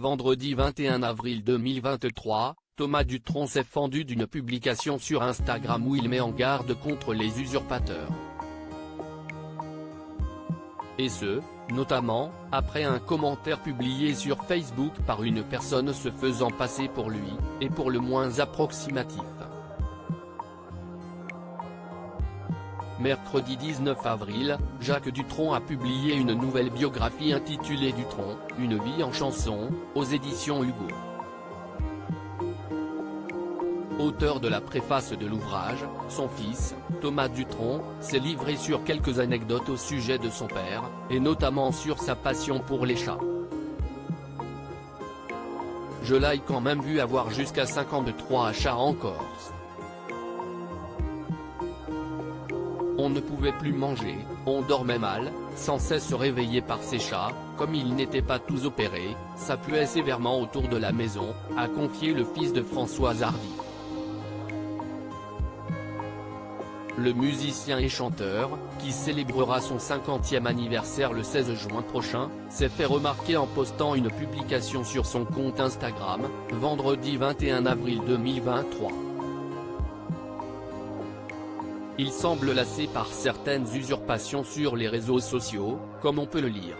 Vendredi 21 avril 2023, Thomas Dutronc s'est fendu d'une publication sur Instagram où il met en garde contre les usurpateurs. Et ce, notamment, après un commentaire publié sur Facebook par une personne se faisant passer pour lui, et pour le moins approximatif. Mercredi 19 avril, Jacques Dutronc a publié une nouvelle biographie intitulée Dutronc, une vie en chanson, aux éditions Hugo. Auteur de la préface de l'ouvrage, son fils, Thomas Dutronc, s'est livré sur quelques anecdotes au sujet de son père, et notamment sur sa passion pour les chats. Je l'ai quand même vu avoir jusqu'à 53 chats en Corse. On ne pouvait plus manger, on dormait mal, sans cesse réveillé par ces chats, comme ils n'étaient pas tous opérés, ça puait sévèrement autour de la maison, a confié le fils de Françoise Hardy. Le musicien et chanteur, qui célébrera son 50e anniversaire le 16 juin prochain, s'est fait remarquer en postant une publication sur son compte Instagram, vendredi 21 avril 2023. Il semble lassé par certaines usurpations sur les réseaux sociaux, comme on peut le lire.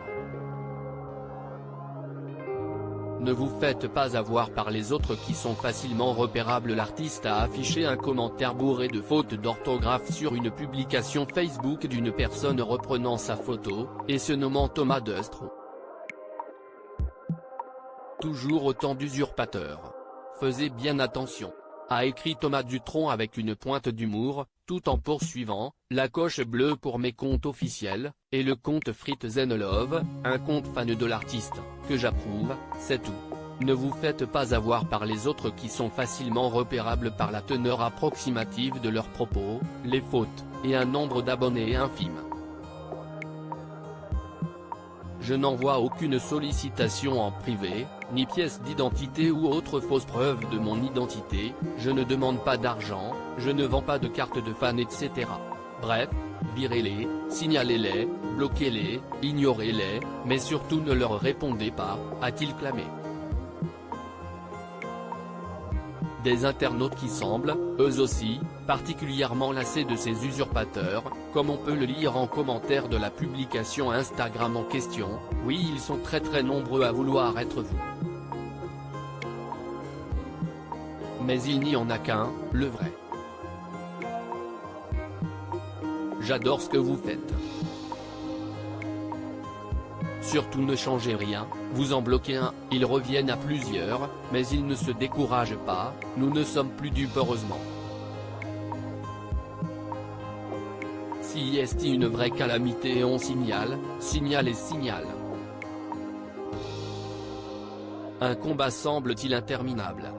Ne vous faites pas avoir par les autres qui sont facilement repérables. L'artiste a affiché un commentaire bourré de fautes d'orthographe sur une publication Facebook d'une personne reprenant sa photo, et se nommant Thomas Dutronc. Toujours autant d'usurpateurs. Faites bien attention, a écrit Thomas Dutronc avec une pointe d'humour, tout en poursuivant, la coche bleue pour mes comptes officiels, et le compte Frites & Love, un compte fan de l'artiste, que j'approuve, c'est tout. Ne vous faites pas avoir par les autres qui sont facilement repérables par la teneur approximative de leurs propos, les fautes, et un nombre d'abonnés infime. Je n'envoie aucune sollicitation en privé, ni pièce d'identité ou autre fausse preuve de mon identité, je ne demande pas d'argent, je ne vends pas de cartes de fan etc. Bref, virez-les, signalez-les, bloquez-les, ignorez-les, mais surtout ne leur répondez pas, a-t-il clamé. Des internautes qui semblent, eux aussi, particulièrement lassés de ces usurpateurs, comme on peut le lire en commentaire de la publication Instagram en question, oui ils sont très nombreux à vouloir être vous. Mais il n'y en a qu'un, le vrai. J'adore ce que vous faites. Surtout ne changez rien, vous en bloquez un, ils reviennent à plusieurs, mais ils ne se découragent pas, nous ne sommes plus dupes heureusement. Si est une vraie calamité on signale, signale et signale. Un combat semble-t-il interminable.